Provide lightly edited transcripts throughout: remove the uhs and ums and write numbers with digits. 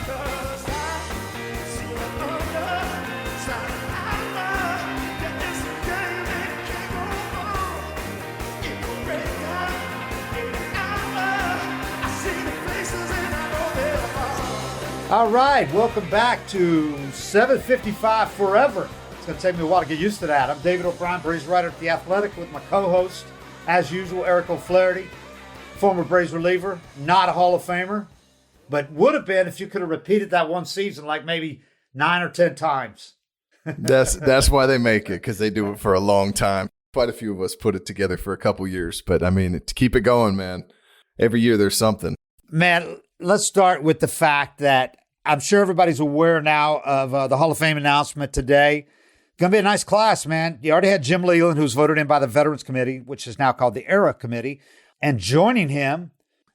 All right, welcome back to 755 Forever. It's going to take me a while to get used to that. I'm David O'Brien, Braves writer at The Athletic, with my co-host, as usual, Eric O'Flaherty, former Braves reliever, not a Hall of Famer, but would have been if you could have repeated that one season like maybe 9 or 10 times. That's why they make it, because they do it for a long time. Quite a few of us put it together for a couple years, but I mean, to keep it going, man, every year there's something. Man, let's start with the fact that I'm sure everybody's aware now of the Hall of Fame announcement today. Going to be a nice class, man. You already had Jim Leland, who's voted in by the Veterans Committee, which is now called the Era Committee. And joining him,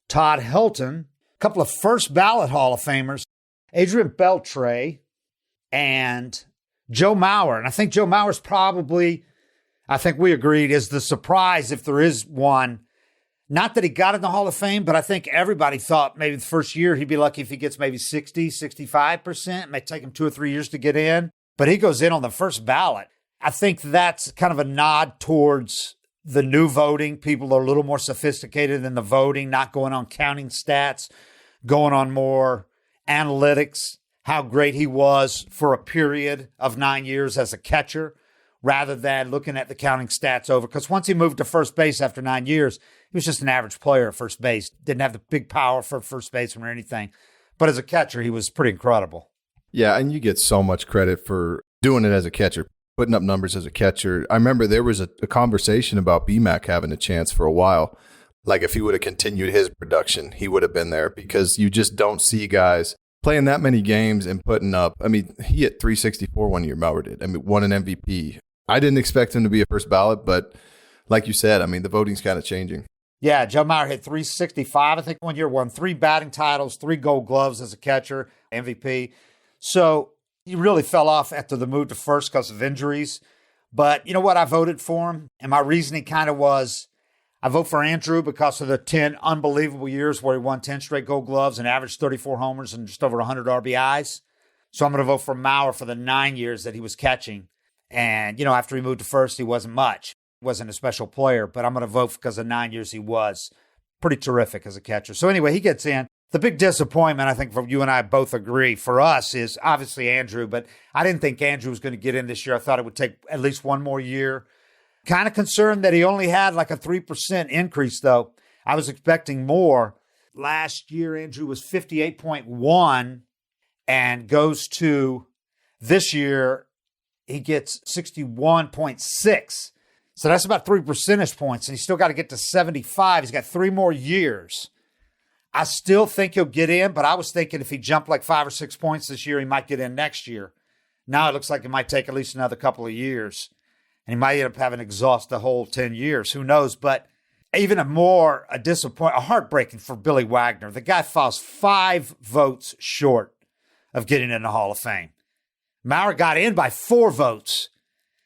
Todd Helton, a couple of first ballot Hall of Famers, Adrian Beltre and Joe Mauer. And I think Joe Mauer's probably, I think we agreed, is the surprise if there is one. Not that he got in the Hall of Fame, but I think everybody thought maybe the first year he'd be lucky if he gets maybe 60, 65%. It may take him 2 or 3 years to get in, but he goes in on the first ballot. I think that's kind of a nod towards the new voting. People are a little more sophisticated in the voting, not going on counting stats, going on more analytics, how great he was for a period of 9 years as a catcher, rather than looking at the counting stats over. Because once he moved to first base after 9 years, he was just an average player at first base. Didn't have the big power for first baseman or anything. But as a catcher, he was pretty incredible. Yeah, and you get so much credit for doing it as a catcher, putting up numbers as a catcher. I remember there was a conversation about BMAC having a chance for a while. Like if he would have continued his production, he would have been there, because you just don't see guys playing that many games and putting up. I mean, he hit 364 one year, Mauer did. I mean, won an MVP. I didn't expect him to be a first ballot, but like you said, I mean, the voting's kind of changing. Yeah, Joe Mauer hit 365, I think, one year, won 3 batting titles, 3 gold gloves as a catcher, MVP. So he really fell off after the move to first because of injuries. But you know what? I voted for him, and my reasoning kind of was, I vote for Andruw because of the 10 unbelievable years where he won 10 straight gold gloves and averaged 34 homers and just over 100 RBIs. So I'm going to vote for Mauer for the 9 years that he was catching. And, you know, after he moved to first, he wasn't much. Wasn't a special player, but I'm going to vote because of 9 years he was pretty terrific as a catcher. So anyway, he gets in. The big disappointment, I think, for you and I both agree, for us is obviously Andruw, but I didn't think Andruw was going to get in this year. I thought it would take at least one more year. Kind of concerned that he only had like a 3% increase, though. I was expecting more. Last year, Andruw was 58.1 and goes to this year, he gets 61.6. So that's about 3 percentage points, and he's still got to get to 75. He's got 3 more years. I still think he'll get in, but I was thinking if he jumped like 5 or 6 points this year, he might get in next year. Now it looks like it might take at least another couple of years, and he might end up having to exhaust the whole 10 years. Who knows? But even a disappointment, heartbreaking for Billy Wagner. The guy falls 5 votes short of getting in the Hall of Fame. Mauer got in by 4 votes.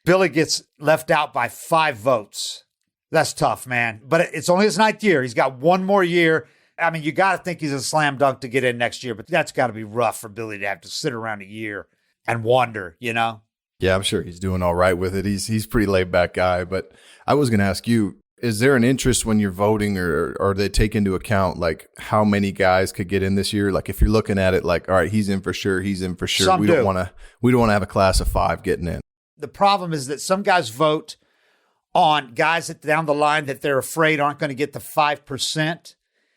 Billy gets left out by 5 votes. That's tough, man. But it's only his 9th year. He's got 1 more year. I mean, you got to think he's a slam dunk to get in next year, but that's got to be rough for Billy to have to sit around a year and wonder, you know? Yeah, I'm sure he's doing all right with it. He's a pretty laid-back guy. But I was going to ask you, is there an interest when you're voting, or they take into account, like, how many guys could get in this year? Like, if you're looking at it like, all right, he's in for sure, Some we do. don't want to have a class of 5 getting in. The problem is that some guys vote on guys that down the line that they're afraid aren't going to get the 5%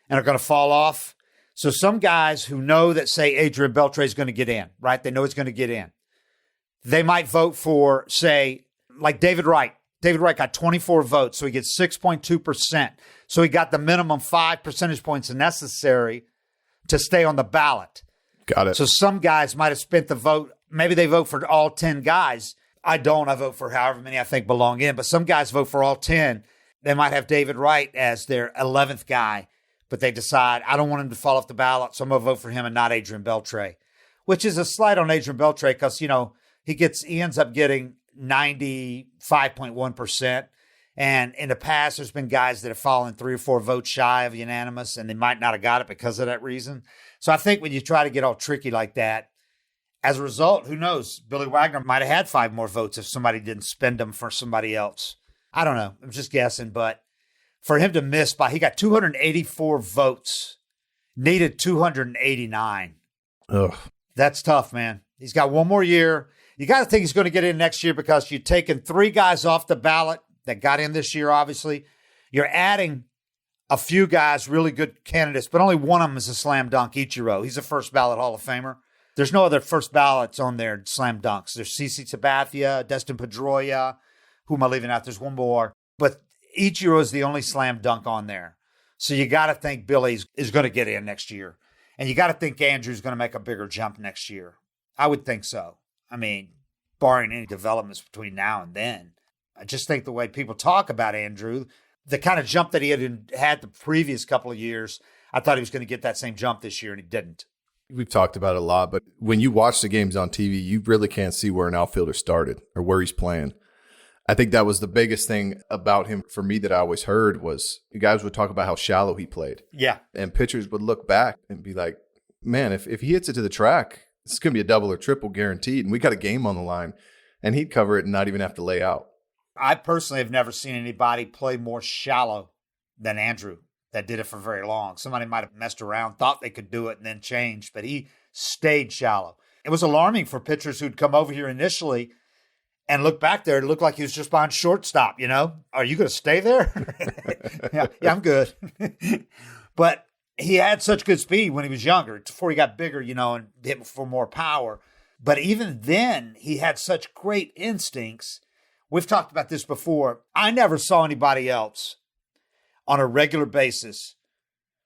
and are going to fall off. So some guys who know that, say, Adrian Beltre is going to get in, right? They know he's going to get in. They might vote for, say, like David Wright. David Wright got 24 votes, so he gets 6.2%. So he got the minimum 5 percentage points necessary to stay on the ballot. Got it. So some guys might have spent the vote. Maybe they vote for all 10 guys. I don't. I vote for however many I think belong in. But some guys vote for all 10. They might have David Wright as their 11th guy, but they decide, I don't want him to fall off the ballot, so I'm going to vote for him and not Adrian Beltre, which is a slight on Adrian Beltre because, you know, he ends up getting 95.1%, And in the past, there's been guys that have fallen 3 or 4 votes shy of unanimous, and they might not have got it because of that reason. So I think when you try to get all tricky like that, as a result, who knows? Billy Wagner might have had 5 more votes if somebody didn't spend them for somebody else. I don't know. I'm just guessing. But for him to miss he got 284 votes, needed 289. Ugh. That's tough, man. He's got one more year. You got to think he's going to get in next year because you've taken 3 guys off the ballot that got in this year, obviously. You're adding a few guys, really good candidates, but only one of them is a slam dunk, Ichiro. He's a first ballot Hall of Famer. There's no other first ballots on there, slam dunks. There's CeCe Sabathia, Destin Pedroia. Who am I leaving out? There's one more. But Ichiro is the only slam dunk on there. So you got to think Billy is going to get in next year. And you got to think Andrew's going to make a bigger jump next year. I would think so. I mean, barring any developments between now and then. I just think the way people talk about Andruw, the kind of jump that he had the previous couple of years, I thought he was going to get that same jump this year, and he didn't. We've talked about it a lot, but when you watch the games on TV, you really can't see where an outfielder started or where he's playing. I think that was the biggest thing about him for me that I always heard was you guys would talk about how shallow he played. Yeah. And pitchers would look back and be like, man, if he hits it to the track, it's going to be a double or triple guaranteed, and we got a game on the line. And he'd cover it and not even have to lay out. I personally have never seen anybody play more shallow than Andruw that did it for very long. Somebody might have messed around, thought they could do it, and then changed, but he stayed shallow. It was alarming for pitchers who'd come over here initially and look back there. It looked like he was just behind shortstop, you know? Are you going to stay there? yeah, I'm good. But he had such good speed when he was younger, before he got bigger, you know, and hit for more power. But even then, he had such great instincts. We've talked about this before. I never saw anybody else on a regular basis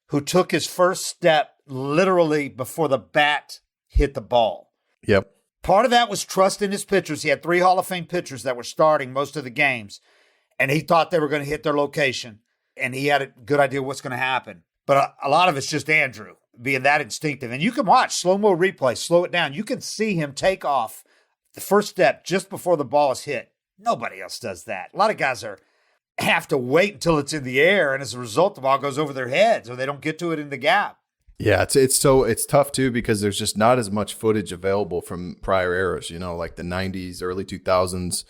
who took his first step literally before the bat hit the ball. Yep. Part of that was trust in his pitchers. He had 3 Hall of Fame pitchers that were starting most of the games, and he thought they were going to hit their location, and he had a good idea what's going to happen. But a lot of it's just Andruw being that instinctive. And you can watch slow-mo replay, slow it down. You can see him take off the first step just before the ball is hit. Nobody else does that. A lot of guys have to wait until it's in the air, and as a result, the ball goes over their heads or they don't get to it in the gap. Yeah, it's tough too because there's just not as much footage available from prior eras, you know, like the 90s, early 2000s.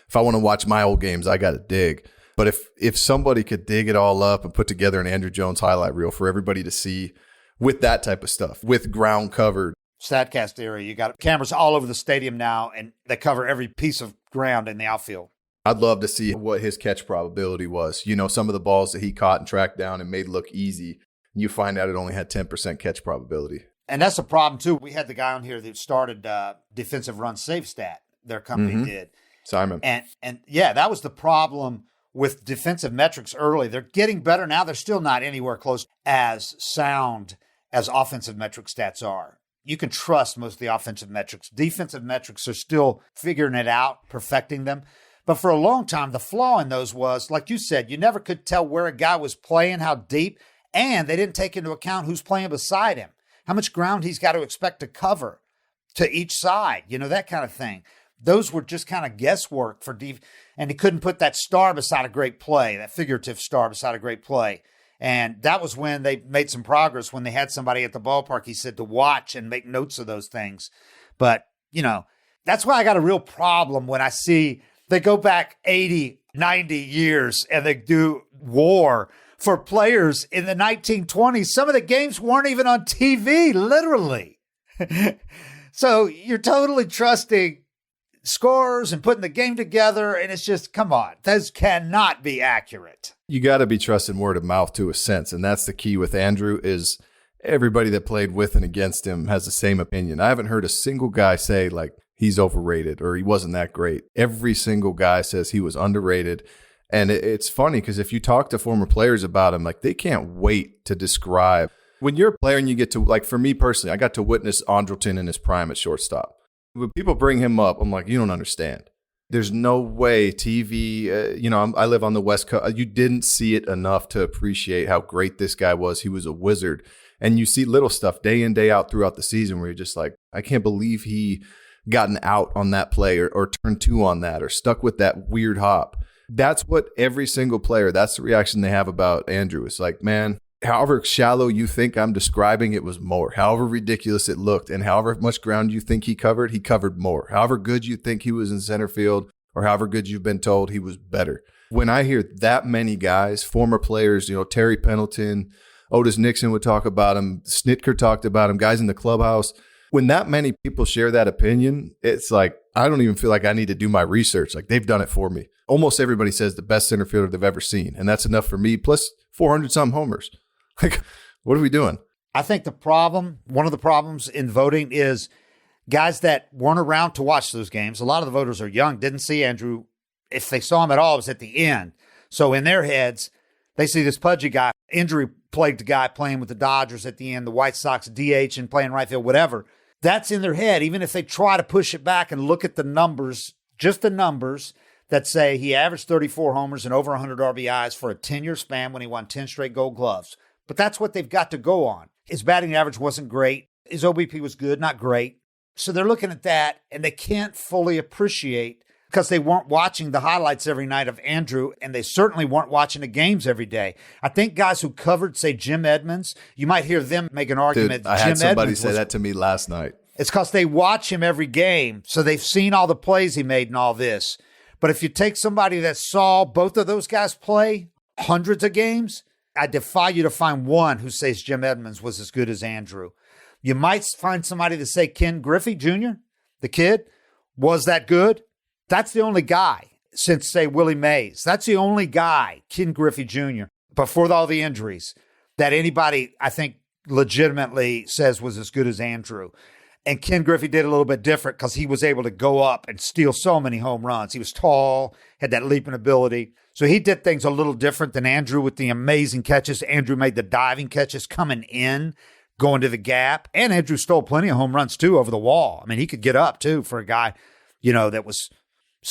If I want to watch my old games, I got to dig. But if somebody could dig it all up and put together an Andruw Jones highlight reel for everybody to see with that type of stuff, with ground covered. Statcast area, you got cameras all over the stadium now, and they cover every piece of ground in the outfield. I'd love to see what his catch probability was. You know, some of the balls that he caught and tracked down and made look easy, you find out it only had 10% catch probability. And that's a problem, too. We had the guy on here that started defensive run save stat. Their company did. Simon. And yeah, that was the problem with defensive metrics early. They're getting better now. They're still not anywhere close as sound as offensive metric stats are. You can trust most of the offensive metrics. Defensive metrics are still figuring it out, perfecting them. But for a long time, the flaw in those was, like you said, you never could tell where a guy was playing, how deep, and they didn't take into account who's playing beside him, how much ground he's got to expect to cover to each side, you know, that kind of thing. Those were just kind of guesswork for and he couldn't put that star beside a great play, that figurative star beside a great play. And that was when they made some progress, when they had somebody at the ballpark, he said, to watch and make notes of those things. But, you know, that's why I got a real problem when I see they go back 80, 90 years and they do WAR for players in the 1920s. Some of the games weren't even on TV, literally. So you're totally trusting scores and putting the game together, and it's just, come on, those cannot be accurate. You got to be trusting word of mouth to a sense, and that's the key with Andruw is everybody that played with and against him has the same opinion. I haven't heard a single guy say, like, he's overrated or he wasn't that great. Every single guy says he was underrated, and it's funny because if you talk to former players about him, like, they can't wait to describe. When you're a player and you get to, like, for me personally, I got to witness Andrelton in his prime at shortstop. When people bring him up, I'm like, you don't understand. There's no way TV, I live on the West Coast. You didn't see it enough to appreciate how great this guy was. He was a wizard. And you see little stuff day in, day out throughout the season where you're just like, I can't believe he got an out on that play or turned 2 on that or stuck with that weird hop. That's what every single player, that's the reaction they have about Andruw. It's like, man, however shallow you think I'm describing, it was more. However ridiculous it looked, and however much ground you think he covered more. However good you think he was in center field, or however good you've been told, he was better. When I hear that many guys, former players, Terry Pendleton, Otis Nixon would talk about him, Snitker talked about him, guys in the clubhouse. When that many people share that opinion, it's like, I don't even feel like I need to do my research. Like, they've done it for me. Almost everybody says the best center fielder they've ever seen. And that's enough for me, plus 400-something homers. Like, what are we doing? I think one of the problems in voting is guys that weren't around to watch those games. A lot of the voters are young, didn't see Andruw. If they saw him at all, it was at the end. So in their heads, they see this pudgy guy, injury-plagued guy playing with the Dodgers at the end, the White Sox DH and playing right field, whatever. That's in their head, even if they try to push it back and look at the numbers, just the numbers that say he averaged 34 homers and over 100 RBIs for a 10-year span when he won 10 straight Gold Gloves. But that's what they've got to go on. His batting average wasn't great. His OBP was good, not great. So they're looking at that, and they can't fully appreciate because they weren't watching the highlights every night of Andruw, and they certainly weren't watching the games every day. I think guys who covered, say, Jim Edmonds, you might hear them make an argument. Dude, I had somebody say that to me last night. It's because they watch him every game, so they've seen all the plays he made and all this. But if you take somebody that saw both of those guys play hundreds of games, I defy you to find one who says Jim Edmonds was as good as Andruw. You might find somebody to say Ken Griffey Jr., the kid, was that good. That's the only guy since, say, Willie Mays. That's the only guy, Ken Griffey Jr., before all the injuries, that anybody, I think, legitimately says was as good as Andruw. And Ken Griffey did a little bit different because he was able to go up and steal so many home runs. He was tall, had that leaping ability. So he did things a little different than Andruw with the amazing catches. Andruw made the diving catches coming in, going to the gap. And Andruw stole plenty of home runs, too, over the wall. I mean, he could get up, too, for a guy, that was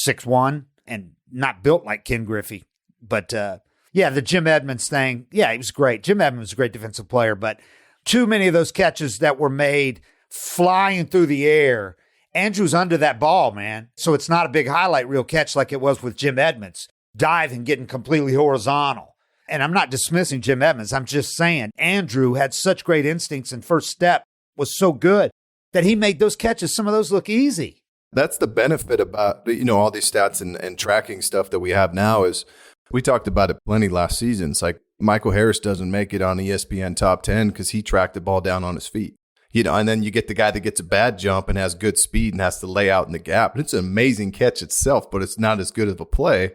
6'1" and not built like Ken Griffey. But, the Jim Edmonds thing, he was great. Jim Edmonds was a great defensive player, but too many of those catches that were made flying through the air. Andrew's under that ball, man. So it's not a big highlight reel catch like it was with Jim Edmonds, diving, getting completely horizontal. And I'm not dismissing Jim Edmonds. I'm just saying Andruw had such great instincts and first step was so good that he made those catches, some of those look easy. That's the benefit about, all these stats and tracking stuff that we have now is we talked about it plenty last season. It's like Michael Harris doesn't make it on ESPN top 10 because he tracked the ball down on his feet. And then you get the guy that gets a bad jump and has good speed and has to lay out in the gap. And it's an amazing catch itself, but it's not as good of a play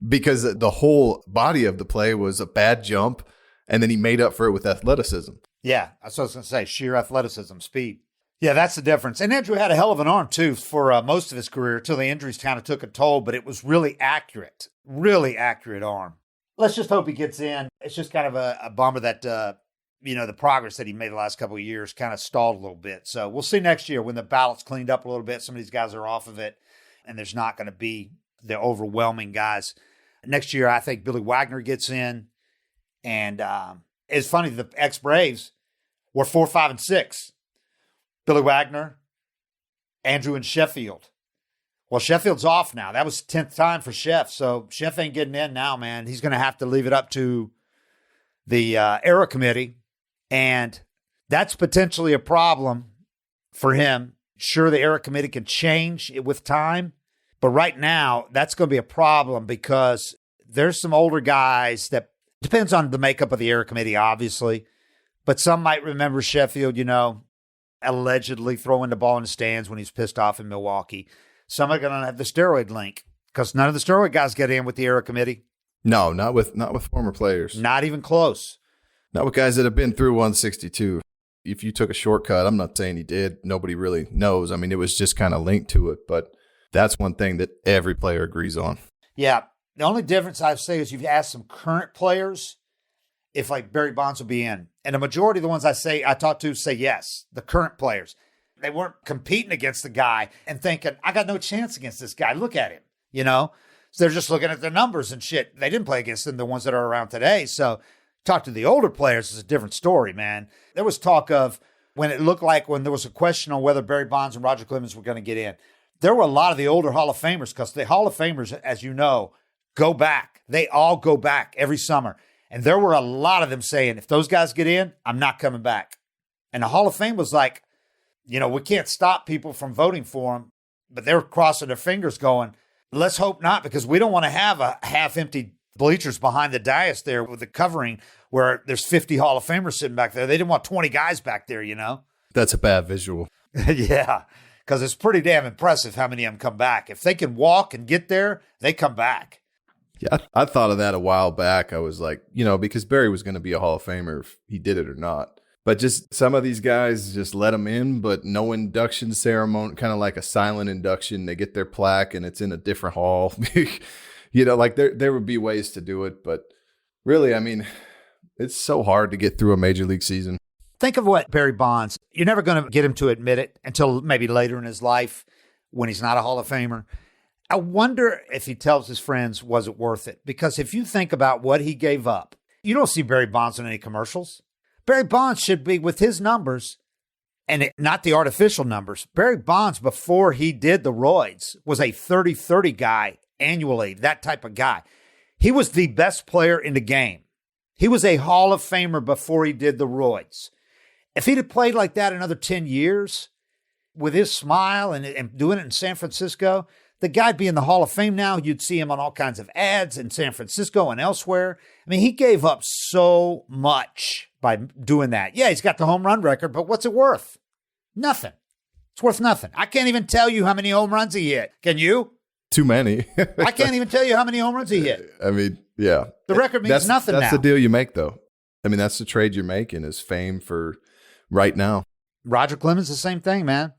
because the whole body of the play was a bad jump, and then he made up for it with athleticism. Yeah, that's what I was going to say, sheer athleticism, speed. Yeah, that's the difference. And Andruw had a hell of an arm, too, for most of his career until the injuries kind of took a toll, but it was really accurate arm. Let's just hope he gets in. It's just kind of a bummer that the progress that he made the last couple of years kind of stalled a little bit. So we'll see next year when the ballot's cleaned up a little bit. Some of these guys are off of it, and there's not going to be the overwhelming guys. Next year, I think Billy Wagner gets in. And it's funny, the ex-Braves were 4, 5, and 6. Billy Wagner, Andruw, and Sheffield. Well, Sheffield's off now. That was 10th time for Sheff. So Sheff ain't getting in now, man. He's going to have to leave it up to the Era Committee. And that's potentially a problem for him. Sure, the Era Committee can change it with time. But right now, that's going to be a problem because there's some older guys that depends on the makeup of the Era Committee, obviously. But some might remember Sheffield, allegedly throwing the ball in the stands when he's pissed off in Milwaukee. Some are going to have the steroid link because none of the steroid guys get in with the Era Committee. No, not with former players. Not even close. Not with guys that have been through 162. If you took a shortcut, I'm not saying he did. Nobody really knows. I mean, it was just kind of linked to it, but that's one thing that every player agrees on. Yeah. The only difference I'd say is you've asked some current players if like Barry Bonds will be in. And the majority of the ones I talked to say yes, the current players. They weren't competing against the guy and thinking, I got no chance against this guy. Look at him, So they're just looking at their numbers and shit. They didn't play against them, the ones that are around today. So talk to the older players is a different story, man. There was talk of when it looked like when there was a question on whether Barry Bonds and Roger Clemens were going to get in. There were a lot of the older Hall of Famers because the Hall of Famers, as you know, go back. They all go back every summer. And there were a lot of them saying, if those guys get in, I'm not coming back. And the Hall of Fame was like, we can't stop people from voting for them. But they were crossing their fingers going, let's hope not, because we don't want to have a half-empty bleachers behind the dais there with the covering where there's 50 Hall of Famers sitting back there. They didn't want 20 guys back there, That's a bad visual. Yeah, because it's pretty damn impressive how many of them come back. If they can walk and get there, they come back. Yeah, I thought of that a while back. I was like, because Barry was going to be a Hall of Famer if he did it or not. But just some of these guys just let them in, but no induction ceremony, kind of like a silent induction. They get their plaque and it's in a different hall. Like there would be ways to do it. But really, I mean, it's so hard to get through a major league season. Think of what Barry Bonds, you're never going to get him to admit it until maybe later in his life when he's not a Hall of Famer. I wonder if he tells his friends, was it worth it? Because if you think about what he gave up, you don't see Barry Bonds in any commercials. Barry Bonds should be with his numbers, and not the artificial numbers. Barry Bonds, before he did the roids, was a 30-30 guy annually, that type of guy. He was the best player in the game. He was a Hall of Famer before he did the roids. If he'd have played like that another 10 years with his smile and doing it in San Francisco, the guy'd be in the Hall of Fame now. You'd see him on all kinds of ads in San Francisco and elsewhere. I mean, he gave up so much by doing that. Yeah, he's got the home run record, but what's it worth? Nothing. It's worth nothing. I can't even tell you how many home runs he hit. Can you? Too many. I can't even tell you how many home runs he hit. I mean, yeah. The record means nothing now. That's the deal you make, though. I mean, that's the trade you're making is fame for right now. Roger Clemens, the same thing, man.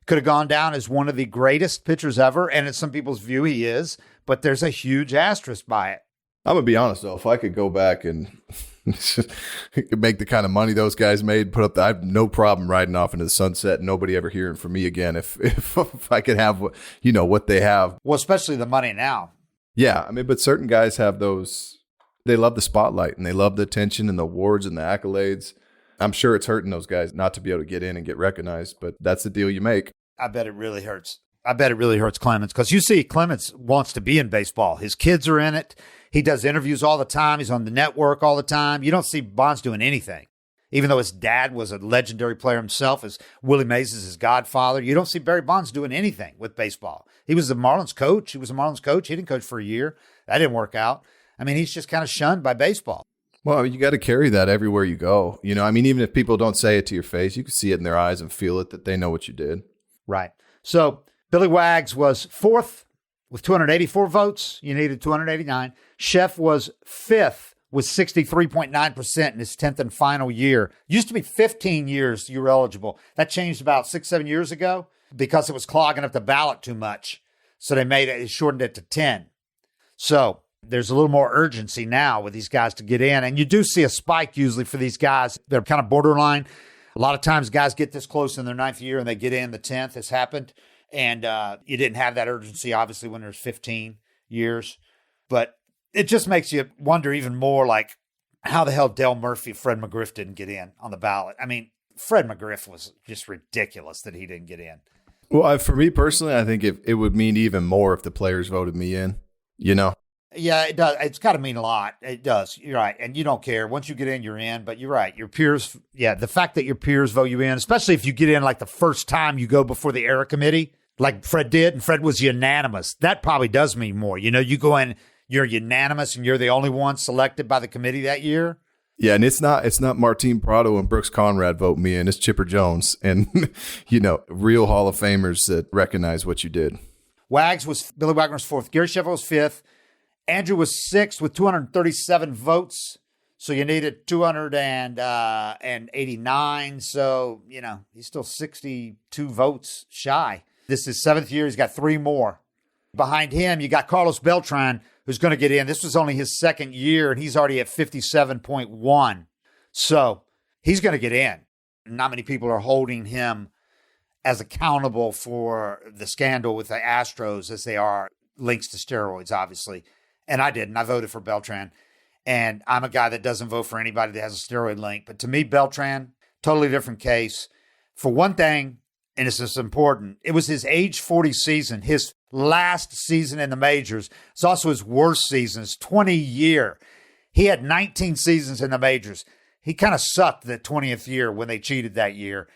Could have gone down as one of the greatest pitchers ever, and in some people's view he is, but there's a huge asterisk by it. I'm going to be honest, though. If I could go back and make the kind of money those guys made, I have no problem riding off into the sunset and nobody ever hearing from me again if I could have what they have. Well, especially the money now. Yeah, I mean, but certain guys have those. They love the spotlight and they love the attention and the awards and the accolades. I'm sure it's hurting those guys not to be able to get in and get recognized, but that's the deal you make. I bet it really hurts. I bet it really hurts Clemens because you see Clemens wants to be in baseball. His kids are in it. He does interviews all the time. He's on the network all the time. You don't see Bonds doing anything. Even though his dad was a legendary player himself, as Willie Mays is his godfather, you don't see Barry Bonds doing anything with baseball. He was the Marlins coach. He didn't coach for a year. That didn't work out. I mean, he's just kind of shunned by baseball. Well, you got to carry that everywhere you go. I mean, even if people don't say it to your face, you can see it in their eyes and feel it that they know what you did. Right. So Billy Wags was fourth with 284 votes. You needed 289. Sheff was fifth with 63.9% in his 10th and final year. Used to be 15 years you were eligible. That changed about 6-7 years ago because it was clogging up the ballot too much. So they shortened it to 10. So there's a little more urgency now with these guys to get in. And you do see a spike usually for these guys. They're kind of borderline. A lot of times guys get this close in their 9th year and they get in the 10th. It's happened. And you didn't have that urgency, obviously, when there's 15 years. But it just makes you wonder even more, like, how the hell Dale Murphy, Fred McGriff didn't get in on the ballot. I mean, Fred McGriff was just ridiculous that he didn't get in. Well, for me personally, I think it would mean even more if the players voted me in, Yeah, it does. It's got to mean a lot. It does. You're right. And you don't care. Once you get in, you're in. But you're right. Your peers, the fact that your peers vote you in, especially if you get in like the first time you go before the Era committee, like Fred did, and Fred was unanimous. That probably does mean more. You go in, you're unanimous, and you're the only one selected by the committee that year. Yeah, and it's not Martin Prado and Brooks Conrad vote me in. It's Chipper Jones and, real Hall of Famers that recognize what you did. Billy Wagner was fourth. Gary Sheffield was fifth. Andruw was sixth with 237 votes. So you needed 289. So, he's still 62 votes shy. This is 7th year. He's got 3 more. Behind him, you got Carlos Beltran, who's going to get in. This was only his 2nd year, and he's already at 57.1. So he's going to get in. Not many people are holding him as accountable for the scandal with the Astros as they are links to steroids, obviously. And I didn't. I voted for Beltran. And I'm a guy that doesn't vote for anybody that has a steroid link. But to me, Beltran, totally different case. For one thing, and this is important, it was his age 40 season, his last season in the majors. It's also his worst season, his 20-year. He had 19 seasons in the majors. He kind of sucked the 20th year when they cheated that year.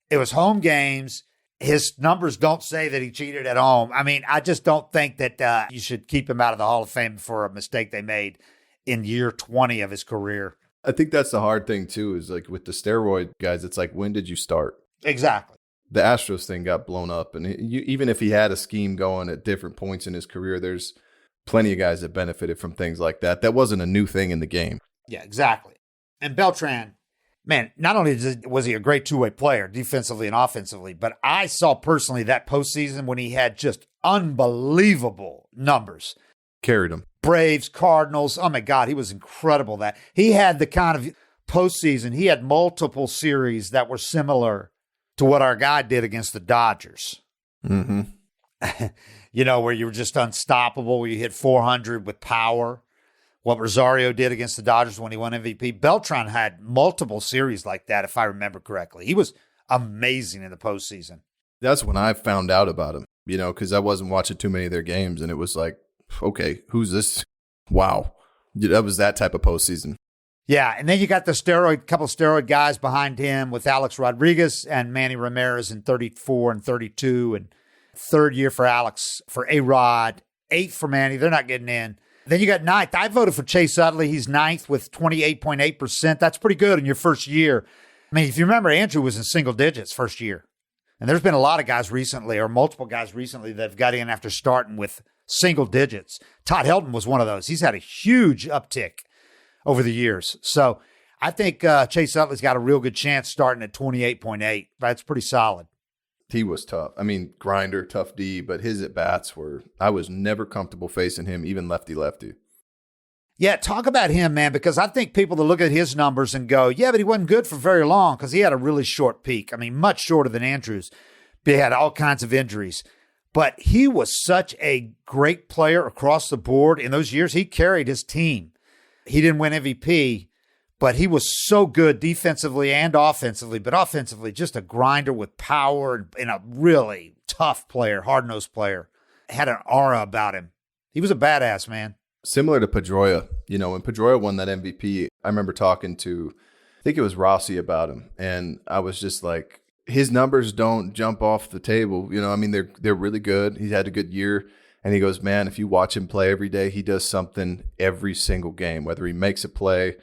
It was home games. His numbers don't say that he cheated at home. I mean, I just don't think that you should keep him out of the Hall of Fame for a mistake they made in year 20 of his career. I think that's the hard thing, too, is like with the steroid guys, it's like, when did you start? Exactly. The Astros thing got blown up. And even if he had a scheme going at different points in his career, there's plenty of guys that benefited from things like that. That wasn't a new thing in the game. Yeah, exactly. And Beltran, man, not only was he a great two-way player, defensively and offensively, but I saw personally that postseason when he had just unbelievable numbers. Carried him. Braves, Cardinals. Oh, my God, he was incredible. That he had the kind of postseason. He had multiple series that were similar to what our guy did against the Dodgers. Mm-hmm. You know, where you were just unstoppable, where you hit 400 with power. What Rosario did against the Dodgers when he won MVP. Beltran had multiple series like that, if I remember correctly. He was amazing in the postseason. That's when I found out about him, you know, because I wasn't watching too many of their games, and it was like, okay, who's this? Wow. That was that type of postseason. Yeah, and then you got the couple of steroid guys behind him with Alex Rodriguez and Manny Ramirez in 34 and 32, and third year for Alex, for A-Rod, eighth for Manny. They're not getting in. Then you got ninth. I voted for Chase Utley. He's ninth with 28.8%. That's pretty good in your first year. I mean, if you remember, Andruw was in single digits first year. And there's been a lot of guys recently, or multiple guys recently, that have got in after starting with single digits. Todd Helton was one of those. He's had a huge uptick over the years. So I think Chase Utley's got a real good chance starting at 28.8. That's pretty solid. He was tough. I mean, grinder, tough D, but his at-bats were, I was never comfortable facing him, even lefty-lefty. Yeah, talk about him, man, because I think people that look at his numbers and go, yeah, but he wasn't good for very long because he had a really short peak. I mean, much shorter than Andrew's. He had all kinds of injuries. But he was such a great player across the board. In those years, he carried his team. He didn't win MVP, but he was so good defensively and offensively. But offensively, just a grinder with power and a really tough player, hard-nosed player. Had an aura about him. He was a badass, man. Similar to Pedroia. You know, when Pedroia won that MVP, I remember talking to, I think it was Rossi about him. And I was just like, his numbers don't jump off the table. You know, I mean, they're really good. He's had a good year. And he goes, man, if you watch him play every day, he does something every single game, whether he makes a play,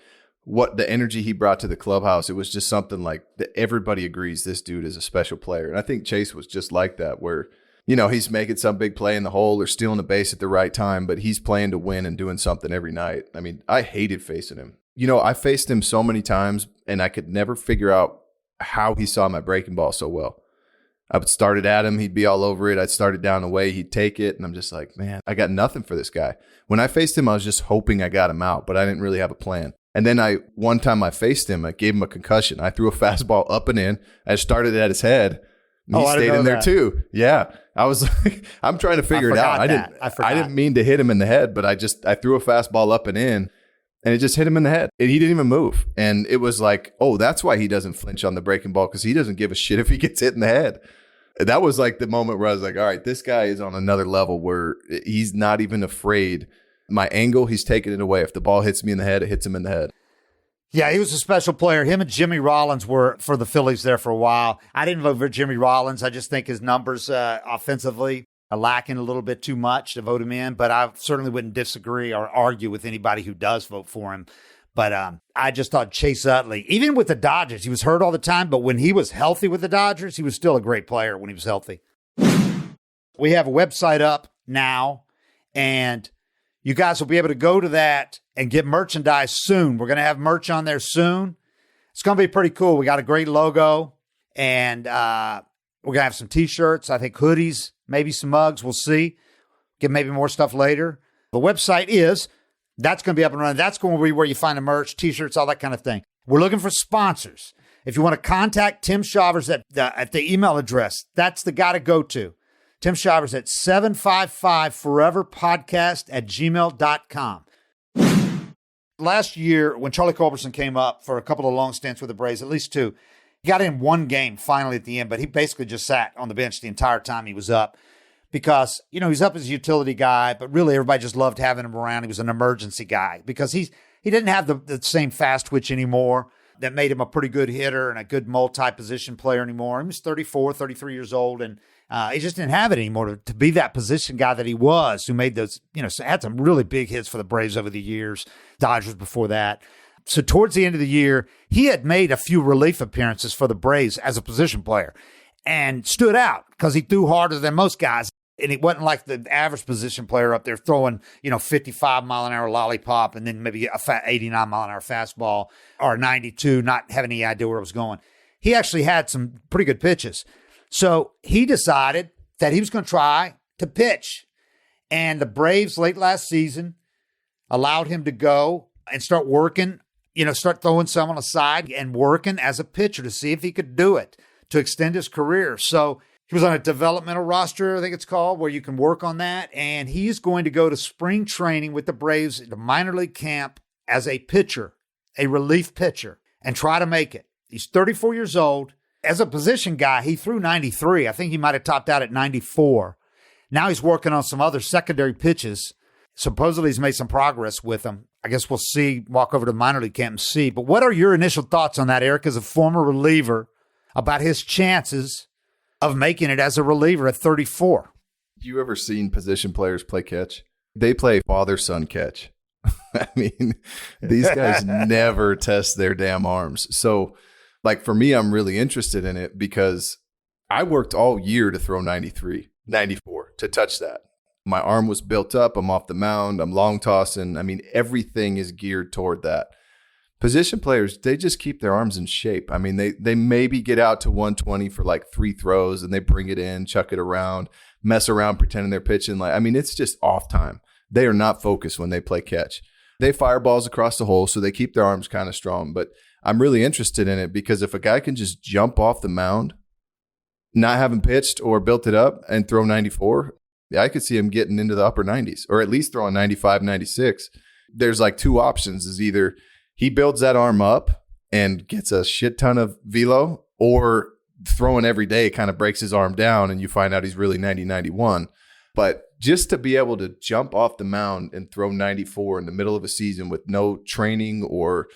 what the energy he brought to the clubhouse. It was just something like that. Everybody agrees this dude is a special player. And I think Chase was just like that, where, you know, he's making some big play in the hole or stealing a base at the right time, but he's playing to win and doing something every night. I mean, I hated facing him. You know, I faced him so many times, and I could never figure out how he saw my breaking ball so well. I would start it at him. He'd be all over it. I'd start it down the way. He'd take it. And I'm just like, man, I got nothing for this guy. When I faced him, I was just hoping I got him out, but I didn't really have a plan. And then one time I faced him, I gave him a concussion. I threw a fastball up and in. I started it at his head. And he stayed in there too. Yeah. I was like, I'm trying to figure it out. I didn't mean to hit him in the head, but I threw a fastball up and in, and it just hit him in the head. And he didn't even move. And it was like, oh, that's why he doesn't flinch on the breaking ball, because he doesn't give a shit if he gets hit in the head. That was like the moment where I was like, all right, this guy is on another level where he's not even afraid. My angle, he's taking it away. If the ball hits me in the head, it hits him in the head. Yeah, he was a special player. Him and Jimmy Rollins were for the Phillies there for a while. I didn't vote for Jimmy Rollins. I just think his numbers offensively are lacking a little bit too much to vote him in, but I certainly wouldn't disagree or argue with anybody who does vote for him. But I just thought Chase Utley, even with the Dodgers, he was hurt all the time, but when he was healthy with the Dodgers, he was still a great player when he was healthy. We have a website up now, and you guys will be able to go to that and get merchandise soon. We're going to have merch on there soon. It's going to be pretty cool. We got a great logo, and we're going to have some T-shirts, I think hoodies, maybe some mugs. We'll see. Get maybe more stuff later. The website that's going to be up and running. That's going to be where you find the merch, T-shirts, all that kind of thing. We're looking for sponsors. If you want to contact Tim Shavers at the email address, that's the guy to go to. Tim Shavers at 755foreverpodcast@gmail.com. Last year, when Charlie Culberson came up for a couple of long stints with the Braves, at least two, he got in one game finally at the end, but he basically just sat on the bench the entire time he was up. because, he's up as a utility guy, but really everybody just loved having him around. He was an emergency guy because he didn't have the same fast twitch anymore that made him a pretty good hitter and a good multi-position player anymore. He was 34, 33 years old, and he just didn't have it anymore to be that position guy that he was, who made those, had some really big hits for the Braves over the years, Dodgers before that. So towards the end of the year, he had made a few relief appearances for the Braves as a position player and stood out because he threw harder than most guys. And it wasn't like the average position player up there throwing, 55-mile-an-hour lollipop and then maybe a 89-mile-an-hour fastball or 92, not having any idea where it was going. He actually had some pretty good pitches. So he decided that he was going to try to pitch. And the Braves late last season allowed him to go and start working, start throwing some on the side and working as a pitcher to see if he could do it to extend his career. So he was on a developmental roster, I think it's called, where you can work on that. And he's going to go to spring training with the Braves at the minor league camp as a pitcher, a relief pitcher, and try to make it. He's 34 years old. As a position guy, he threw 93. I think he might have topped out at 94. Now he's working on some other secondary pitches. Supposedly he's made some progress with them. I guess we'll see, walk over to the minor league camp and see. But what are your initial thoughts on that, Eric, as a former reliever, about his chances of making it as a reliever at 34? You ever seen position players play catch? They play father-son catch. I mean, these guys never test their damn arms. So, for me, I'm really interested in it because I worked all year to throw 93, 94, to touch that. My arm was built up. I'm off the mound. I'm long tossing. I mean, everything is geared toward that. Position players, they just keep their arms in shape. I mean, they maybe get out to 120 for 3 throws and they bring it in, chuck it around, mess around, pretending they're pitching. It's just off time. They are not focused when they play catch. They fire balls across the hole, so they keep their arms kind of strong. But I'm really interested in it because if a guy can just jump off the mound, not having pitched or built it up and throw 94, I could see him getting into the upper 90s or at least throwing 95, 96. There's 2 options is either he builds that arm up and gets a shit ton of velo, or throwing every day kind of breaks his arm down and you find out he's really 90, 91. But just to be able to jump off the mound and throw 94 in the middle of a season with no training or,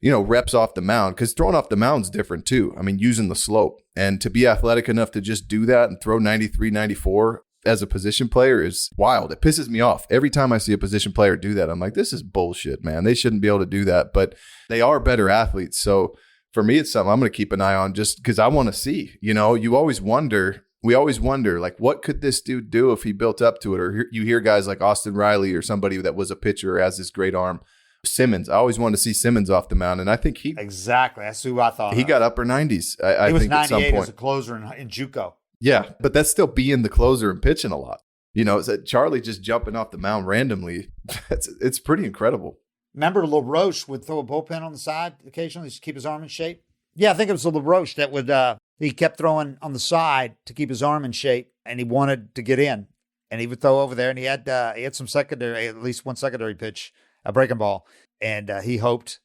reps off the mound, because throwing off the mound is different too. I mean, using the slope, and to be athletic enough to just do that and throw 93, 94 as a position player is wild. It pisses me off. Every time I see a position player do that, I'm like, this is bullshit, man. They shouldn't be able to do that, but they are better athletes. So for me, it's something I'm going to keep an eye on just because I want to see. We always wonder, what could this dude do if he built up to it? Or you hear guys like Austin Riley or somebody that was a pitcher or has this great arm. Simmons. I always wanted to see Simmons off the mound, and I think exactly. That's who I thought. He got upper 90s. I was think 98 at some point as a closer in JUCO. Yeah, but that's still being the closer and pitching a lot. It's that Charlie just jumping off the mound randomly. It's pretty incredible. Remember LaRoche would throw a bullpen on the side occasionally to keep his arm in shape? Yeah, I think it was LaRoche that would. He kept throwing on the side to keep his arm in shape, and he wanted to get in, and he would throw over there, and he had some secondary, at least one secondary pitch, a breaking ball, and he hoped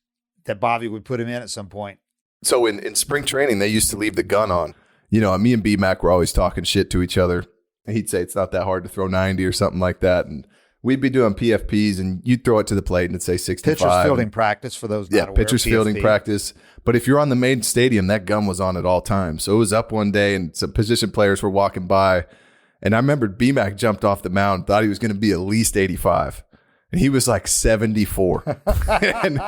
that Bobby would put him in at some point. So in spring training, they used to leave the gun on. Me and B-Mac were always talking shit to each other. He'd say it's not that hard to throw 90 or something like that, and we'd be doing PFPs, and you'd throw it to the plate, and it'd say 65. Pitcher's fielding practice for those not aware. Pitcher's fielding practice. But if you're on the main stadium, that gun was on at all times. So it was up one day, and some position players were walking by, and I remember B-Mac jumped off the mound, thought he was going to be at least 85. And he was 74. And,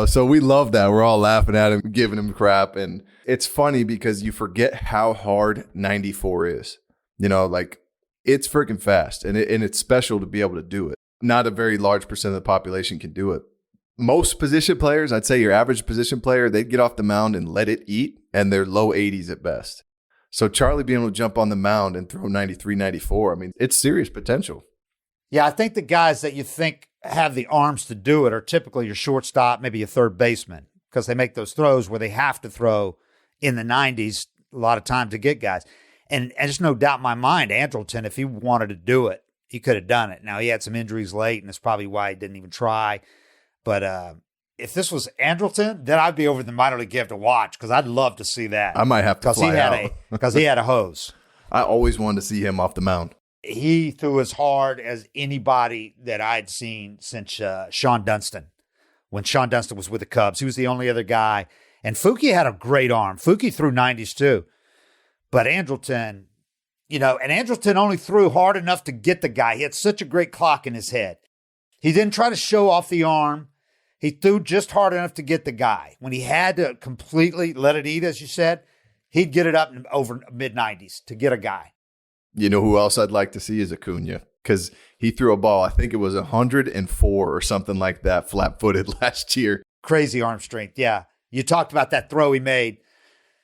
so we love that. We're all laughing at him, giving him crap. And it's funny because you forget how hard 94 is. It's freaking fast. And it's special to be able to do it. Not a very large percent of the population can do it. Most position players, I'd say your average position player, they'd get off the mound and let it eat, and they're low 80s at best. So Charlie being able to jump on the mound and throw 93, 94, I mean, it's serious potential. Yeah, I think the guys that you think have the arms to do it are typically your shortstop, maybe your third baseman, because they make those throws where they have to throw in the 90s a lot of times to get guys. And there's no doubt in my mind, Andruw, if he wanted to do it, he could have done it. Now, he had some injuries late, and that's probably why he didn't even try. But if this was Andruw, then I'd be over the minor league game to watch, because I'd love to see that. I might have to fly out. Because he had a hose. I always wanted to see him off the mound. he threw as hard as anybody that I'd seen since Sean Dunston. When Sean Dunston was with the Cubs, he was the only other guy. And Fuki had a great arm. Fuki threw 90s too. But Andrelton, and Andrelton only threw hard enough to get the guy. He had such a great clock in his head. He didn't try to show off the arm. He threw just hard enough to get the guy. When he had to completely let it eat, as you said, he'd get it up over mid-90s to get a guy. You know who else I'd like to see is Acuna, because he threw a ball, I think it was 104 or something like that, flat-footed last year. Crazy arm strength, yeah. You talked about that throw he made,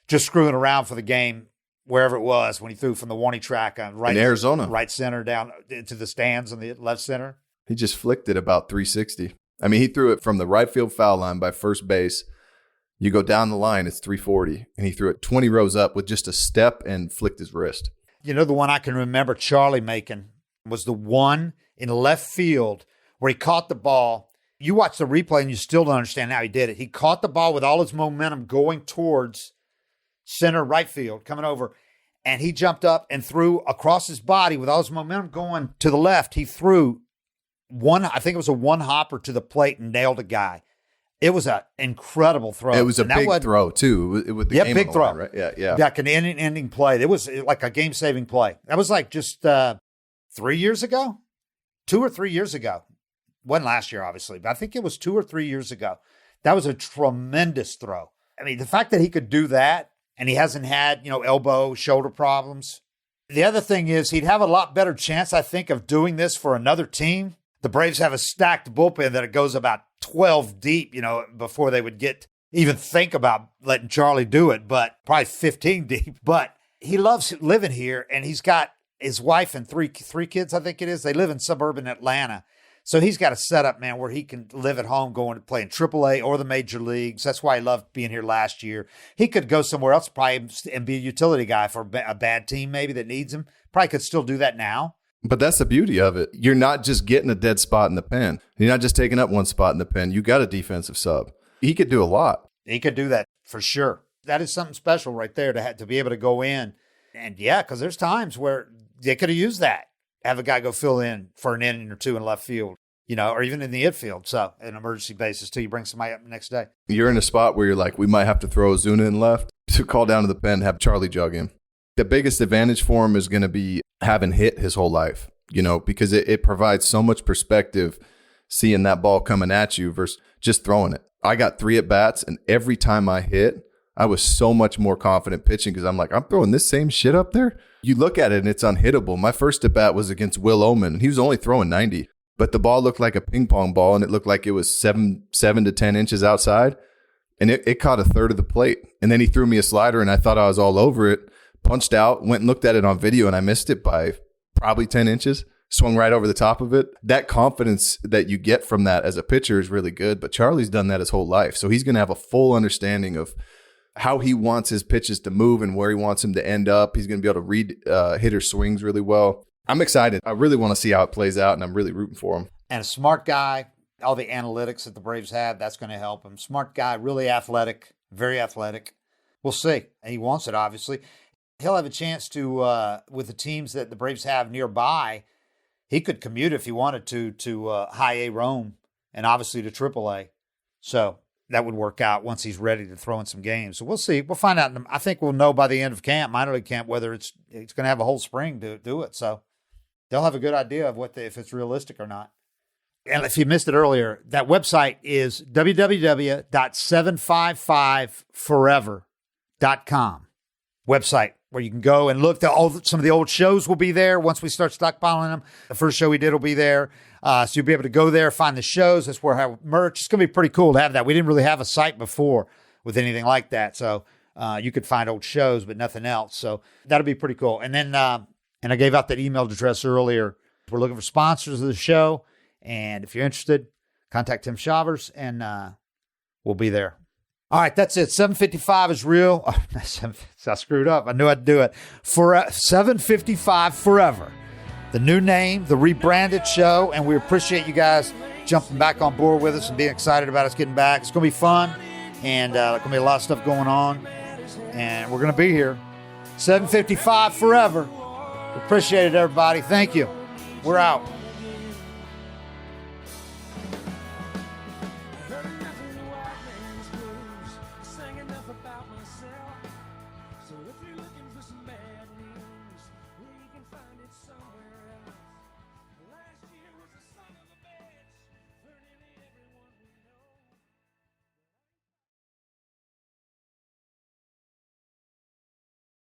just screwing around for the game, wherever it was, when he threw from the warning track on in Arizona, right center down into the stands on the left center. He just flicked it about 360. I mean, he threw it from the right field foul line by first base. You go down the line, it's 340, and he threw it 20 rows up with just a step and flicked his wrist. The one I can remember Charlie making was the one in left field where he caught the ball. You watch the replay and you still don't understand how he did it. He caught the ball with all his momentum going towards center right field, coming over, and he jumped up and threw across his body with all his momentum going to the left. He threw I think it was a one hopper to the plate and nailed a guy. It was an incredible throw. It was a big throw, too. It was the game big throw. Line, right? Yeah. Like an ending play. It was like a game-saving play. That was like just 3 years ago? 2 or 3 years ago. Wasn't last year, obviously, but I think it was 2 or 3 years ago. That was a tremendous throw. I mean, the fact that he could do that and he hasn't had, elbow, shoulder problems. The other thing is he'd have a lot better chance, I think, of doing this for another team. The Braves have a stacked bullpen that it goes about 12 deep, before they would even think about letting Charlie do it, but probably 15 deep. But he loves living here, and he's got his wife and three kids, I think it is. They live in suburban Atlanta. So he's got a setup, man, where he can live at home going to play in AAA or the major leagues. That's why he loved being here last year. He could go somewhere else probably and be a utility guy for a bad team maybe that needs him. Probably could still do that now. But that's the beauty of it. You're not just getting a dead spot in the pen. You're not just taking up one spot in the pen. You got a defensive sub. He could do a lot. He could do that for sure. That is something special right there to be able to go in. And yeah, because there's times where they could have used that. Have a guy go fill in for an inning or two in left field, or even in the infield. So an emergency basis till you bring somebody up the next day. You're in a spot where you're like, we might have to throw Ozuna in left. So call down to the pen, have Charlie jog in. The biggest advantage for him is going to be having hit his whole life, because it provides so much perspective seeing that ball coming at you versus just throwing it. I got 3 at-bats, and every time I hit, I was so much more confident pitching because I'm like, I'm throwing this same shit up there? You look at it, and it's unhittable. My first at-bat was against Will Oman, and he was only throwing 90. But the ball looked like a ping pong ball, and it looked like it was 7 to 10 inches outside, and it caught a third of the plate. And then he threw me a slider, and I thought I was all over it. Punched out, went and looked at it on video, and I missed it by probably 10 inches, swung right over the top of it. That confidence that you get from that as a pitcher is really good, but Charlie's done that his whole life. So he's going to have a full understanding of how he wants his pitches to move and where he wants them to end up. He's going to be able to read hitter swings really well. I'm excited. I really want to see how it plays out, and I'm really rooting for him. And a smart guy, all the analytics that the Braves have, that's going to help him. Smart guy, really athletic, very athletic. We'll see. And he wants it, obviously. He'll have a chance to, with the teams that the Braves have nearby, he could commute if he wanted to high A Rome and obviously to AAA. So that would work out once he's ready to throw in some games. So we'll see. We'll find out. I think we'll know by the end of camp, minor league camp, whether it's going to have a whole spring to do it. So they'll have a good idea of if it's realistic or not. And if you missed it earlier, that website is www.755forever.com website, where you can go and look. Some of the old shows will be there once we start stockpiling them. The first show we did will be there. So you'll be able to go there, find the shows. That's where I have merch. It's going to be pretty cool to have that. We didn't really have a site before with anything like that. So you could find old shows, but nothing else. So that'll be pretty cool. And then, and I gave out that email address earlier. We're looking for sponsors of the show. And if you're interested, contact Tim Shavers and we'll be there. All right, that's it. 755 is real. Oh, I screwed up. I knew I'd do it. For 755 Forever. The new name, the rebranded show, and we appreciate you guys jumping back on board with us and being excited about us getting back. It's going to be fun, and there's going to be a lot of stuff going on, and we're going to be here. 755 Forever. Appreciate it, everybody. Thank you. We're out.